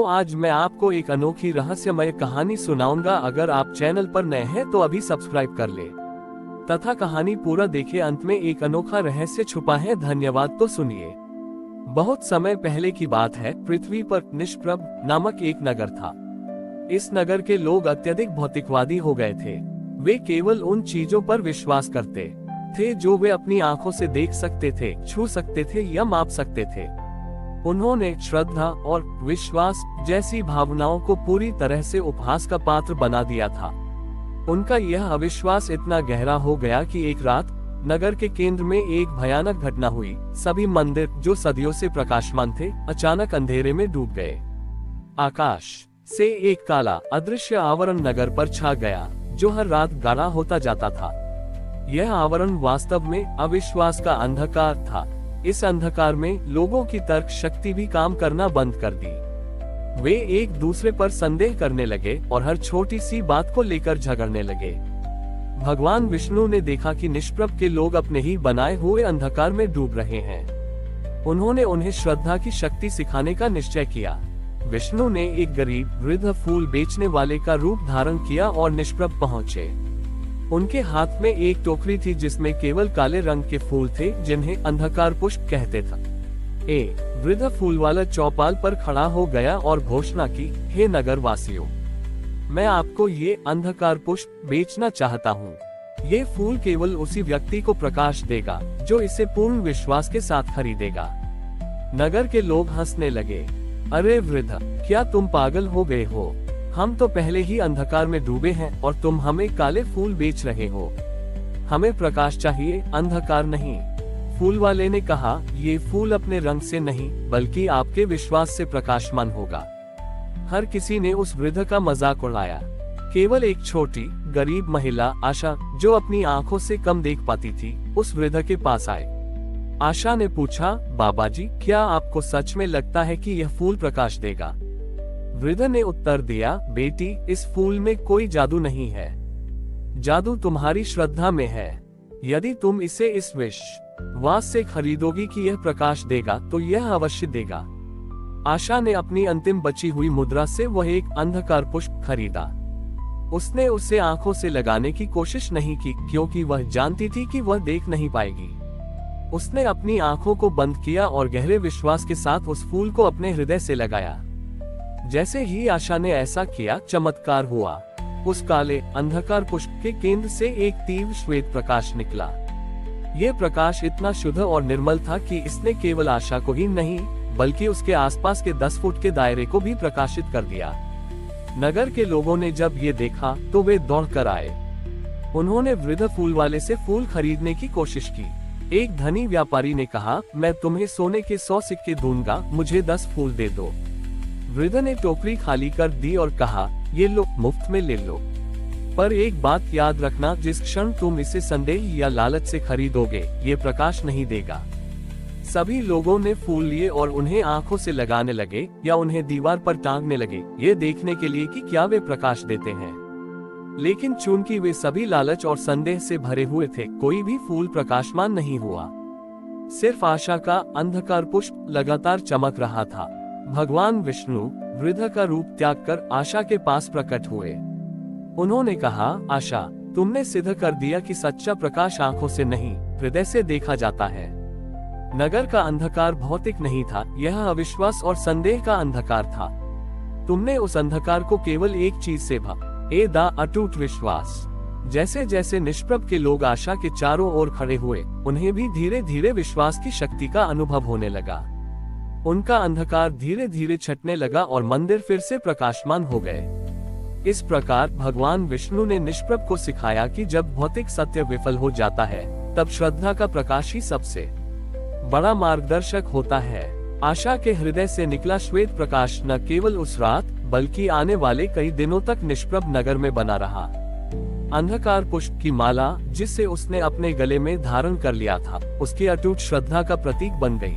तो आज मैं आपको एक अनोखी रहस्यमय कहानी सुनाऊंगा। अगर आप चैनल पर नए हैं तो अभी सब्सक्राइब कर ले तथा कहानी पूरा देखे। अंत में एक अनोखा रहस्य छुपा है। धन्यवाद। तो सुनिए। बहुत समय पहले की बात है। पृथ्वी पर निष्प्रभ नामक एक नगर था। इस नगर के लोग अत्यधिक भौतिकवादी हो गए थे। वे केवल उन चीजों पर विश्वास करते थे जो वे अपनी आंखों से देख सकते थे, छू सकते थे या माप सकते थे। उन्होंने श्रद्धा और विश्वास जैसी भावनाओं को पूरी तरह से उपहास का पात्र बना दिया था। उनका यह अविश्वास इतना गहरा हो गया कि एक रात नगर के केंद्र में एक भयानक घटना हुई। सभी मंदिर जो सदियों से प्रकाशमान थे, अचानक अंधेरे में डूब गए। आकाश से एक काला अदृश्य आवरण नगर पर छा गया, जो हर रात गाढ़ा होता जाता था। यह आवरण वास्तव में अविश्वास का अंधकार था। इस अंधकार में लोगों की तर्क शक्ति भी काम करना बंद कर दी। वे एक दूसरे पर संदेह करने लगे और हर छोटी सी बात को लेकर झगड़ने लगे। भगवान विष्णु ने देखा कि निष्प्रभ के लोग अपने ही बनाए हुए अंधकार में डूब रहे हैं। उन्होंने उन्हें श्रद्धा की शक्ति सिखाने का निश्चय किया। विष्णु ने एक गरीब वृद्ध फूल बेचने वाले का रूप धारण किया और निष्प्रभ पहुंचे। उनके हाथ में एक टोकरी थी जिसमें केवल काले रंग के फूल थे, जिन्हें अंधकार पुष्प कहते थे। वृद्ध फूल वाला चौपाल पर खड़ा हो गया और घोषणा की, हे नगर वासियों, मैं आपको ये अंधकार पुष्प बेचना चाहता हूँ। ये फूल केवल उसी व्यक्ति को प्रकाश देगा जो इसे पूर्ण विश्वास के साथ खरीदेगा। नगर के लोग हंसने लगे। अरे वृद्ध, क्या तुम पागल हो गए हो? हम तो पहले ही अंधकार में डूबे हैं और तुम हमें काले फूल बेच रहे हो। हमें प्रकाश चाहिए, अंधकार नहीं। फूल वाले ने कहा, ये फूल अपने रंग से नहीं बल्कि आपके विश्वास से प्रकाशमान होगा। हर किसी ने उस वृद्ध का मजाक उड़ाया। केवल एक छोटी गरीब महिला आशा, जो अपनी आंखों से कम देख पाती थी, उस वृद्ध के पास आए। आशा ने पूछा, बाबा जी, क्या आपको सच में लगता है कि यह फूल प्रकाश देगा? वृद्ध ने उत्तर दिया, बेटी, इस फूल में कोई जादू नहीं है। जादू तुम्हारी श्रद्धा में है। यदि तुम इसे इस विश्वास से खरीदोगी कि यह प्रकाश देगा, तो यह अवश्य देगा। आशा ने अपनी अंतिम बची हुई मुद्रा से वह एक अंधकार पुष्प खरीदा। उसने उसे आंखों से लगाने की कोशिश नहीं की, क्योंकि वह जानती थी कि वह देख नहीं पाएगी। उसने अपनी आंखों को बंद किया और गहरे विश्वास के साथ उस फूल को अपने हृदय से लगाया। जैसे ही आशा ने ऐसा किया, चमत्कार हुआ। उस काले अंधकार पुष्प के केंद्र से एक तीव्र श्वेत प्रकाश निकला। यह प्रकाश इतना शुद्ध और निर्मल था कि इसने केवल आशा को ही नहीं बल्कि उसके आसपास के 10 फुट के दायरे को भी प्रकाशित कर दिया। नगर के लोगों ने जब ये देखा तो वे दौड़कर आए। उन्होंने वृद्ध फूल वाले से फूल खरीदने की कोशिश की। एक धनी व्यापारी ने कहा, मैं तुम्हें सोने के 100 सिक्के दूंगा, मुझे 10 फूल दे दो। वृद्ध ने टोकरी खाली कर दी और कहा, ये लो, मुफ्त में ले लो। पर एक बात याद रखना, जिस क्षण तुम इसे संदेह या लालच से खरीदोगे, ये प्रकाश नहीं देगा। सभी लोगों ने फूल लिए और उन्हें आंखों से लगाने लगे या उन्हें दीवार पर टांगने लगे, ये देखने के लिए कि क्या वे प्रकाश देते हैं। लेकिन चूंकि वे सभी लालच और संदेह से भरे हुए थे, कोई भी फूल प्रकाशमान नहीं हुआ। सिर्फ आशा का अंधकार पुष्प लगातार चमक रहा था। भगवान विष्णु वृद्ध का रूप त्याग कर आशा के पास प्रकट हुए। उन्होंने कहा, आशा, तुमने सिद्ध कर दिया कि सच्चा प्रकाश आंखों से नहीं, हृदय से देखा जाता है। नगर का अंधकार भौतिक नहीं था, यह अविश्वास और संदेह का अंधकार था। तुमने उस अंधकार को केवल एक चीज से दा अटूट विश्वास। जैसे जैसे निष्प्रभ के लोग आशा के चारों ओर खड़े हुए, उन्हें भी धीरे धीरे विश्वास की शक्ति का अनुभव होने लगा। उनका अंधकार धीरे धीरे छटने लगा और मंदिर फिर से प्रकाशमान हो गए। इस प्रकार भगवान विष्णु ने निष्प्रभ को सिखाया कि जब भौतिक सत्य विफल हो जाता है, तब श्रद्धा का प्रकाश ही सबसे बड़ा मार्गदर्शक होता है। आशा के हृदय से निकला श्वेत प्रकाश न केवल उस रात बल्कि आने वाले कई दिनों तक निष्प्रभ नगर में बना रहा। अंधकार पुष्प की माला, जिसे उसने अपने गले में धारण कर लिया था, उसकी अटूट श्रद्धा का प्रतीक बन गई।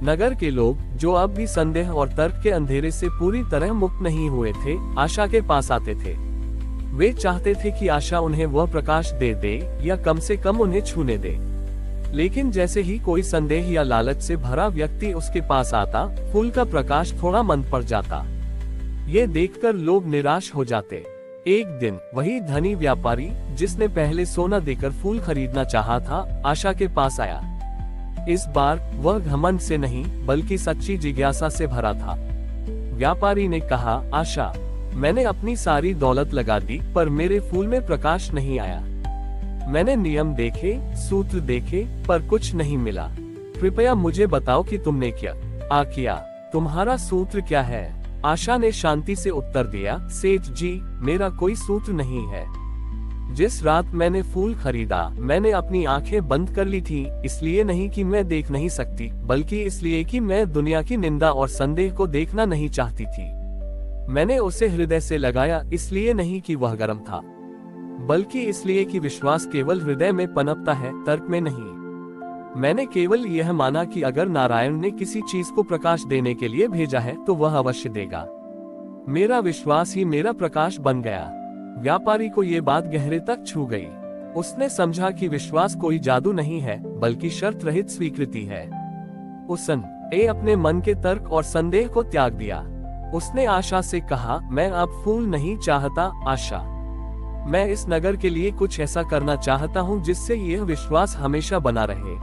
नगर के लोग, जो अब भी संदेह और तर्क के अंधेरे से पूरी तरह मुक्त नहीं हुए थे, आशा के पास आते थे। वे चाहते थे कि आशा उन्हें वह प्रकाश दे दे या कम से कम उन्हें छूने दे। लेकिन जैसे ही कोई संदेह या लालच से भरा व्यक्ति उसके पास आता, फूल का प्रकाश थोड़ा मंद पड़ जाता। ये देखकर लोग निराश हो जाते। एक दिन वही धनी व्यापारी जिसने पहले सोना देकर फूल खरीदना चाहा था, आशा के पास आया। इस बार वह घमंड से नहीं बल्कि सच्ची जिज्ञासा से भरा था। व्यापारी ने कहा, आशा, मैंने अपनी सारी दौलत लगा दी पर मेरे फूल में प्रकाश नहीं आया। मैंने नियम देखे, सूत्र देखे, पर कुछ नहीं मिला। कृपया मुझे बताओ कि तुमने क्या किया। तुम्हारा सूत्र क्या है? आशा ने शांति से उत्तर दिया, सेठ जी, मेरा कोई सूत्र नहीं है। जिस रात मैंने फूल खरीदा, मैंने अपनी आंखें बंद कर ली थी, इसलिए नहीं कि मैं देख नहीं सकती, बल्कि इसलिए कि मैं दुनिया की निंदा और संदेह को देखना नहीं चाहती थी। मैंने उसे हृदय से लगाया, इसलिए नहीं कि वह गर्म था, बल्कि इसलिए कि विश्वास केवल हृदय में पनपता है, तर्क में नहीं। मैंने केवल यह माना कि अगर नारायण ने किसी चीज को प्रकाश देने के लिए भेजा है तो वह अवश्य देगा। मेरा विश्वास ही मेरा प्रकाश बन गया। व्यापारी को ये बात गहरे तक छू गई। उसने समझा कि विश्वास कोई जादू नहीं है, बल्कि शर्त रहित स्वीकृति है। उसने अपने मन के तर्क और संदेह को त्याग दिया। उसने आशा से कहा, मैं अब फूल नहीं चाहता आशा, मैं इस नगर के लिए कुछ ऐसा करना चाहता हूँ जिससे यह विश्वास हमेशा बना रहे।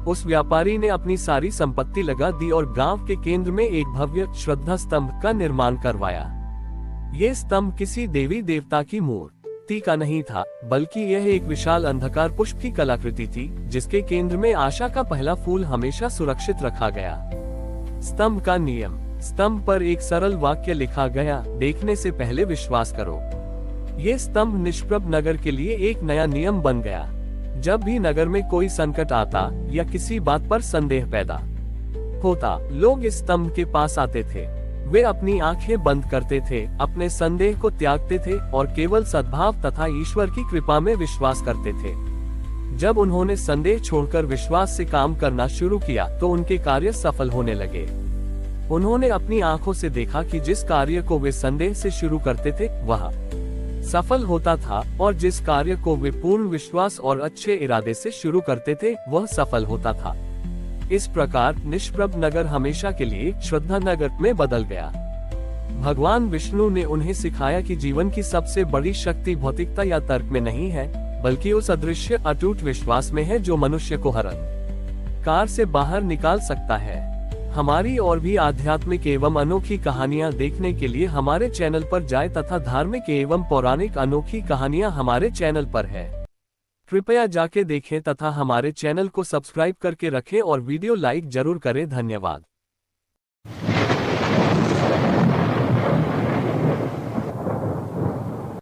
उस व्यापारी ने अपनी सारी संपत्ति लगा दी और गांव के केंद्र में एक भव्य श्रद्धा स्तंभ का निर्माण करवाया। ये स्तंभ किसी देवी देवता की मूर्ति का नहीं था, बल्कि यह एक विशाल अंधकार पुष्प की कलाकृति थी, जिसके केंद्र में आशा का पहला फूल हमेशा सुरक्षित रखा गया। स्तंभ का नियम। स्तंभ पर एक सरल वाक्य लिखा गया, देखने से पहले विश्वास करो। ये स्तंभ निष्प्रभ नगर के लिए एक नया नियम बन गया। जब भी नगर में कोई संकट आता या किसी बात पर संदेह पैदा होता, लोग इस स्तंभ के पास आते थे। वे अपनी आंखें बंद करते थे, अपने संदेह को त्यागते थे और केवल सद्भाव तथा ईश्वर की कृपा में विश्वास करते थे। जब उन्होंने संदेह छोड़कर विश्वास से काम करना शुरू किया तो उनके कार्य सफल होने लगे। उन्होंने अपनी आंखों से देखा कि जिस कार्य को वे संदेह से शुरू करते थे वह सफल होता था, और जिस कार्य को वे पूर्ण विश्वास और अच्छे इरादे से शुरू करते थे वह सफल होता था। इस प्रकार निष्प्रभ नगर हमेशा के लिए श्रद्धा नगर में बदल गया। भगवान विष्णु ने उन्हें सिखाया कि जीवन की सबसे बड़ी शक्ति भौतिकता या तर्क में नहीं है, बल्कि उस अदृश्य अटूट विश्वास में है जो मनुष्य को हर कार से बाहर निकाल सकता है। हमारी और भी आध्यात्मिक एवं अनोखी कहानियाँ देखने के लिए हमारे चैनल पर जाएं तथा धार्मिक एवं पौराणिक अनोखी कहानियाँ हमारे चैनल पर है। कृपया जाके देखें तथा हमारे चैनल को सब्सक्राइब करके रखें और वीडियो लाइक जरूर करें। धन्यवाद।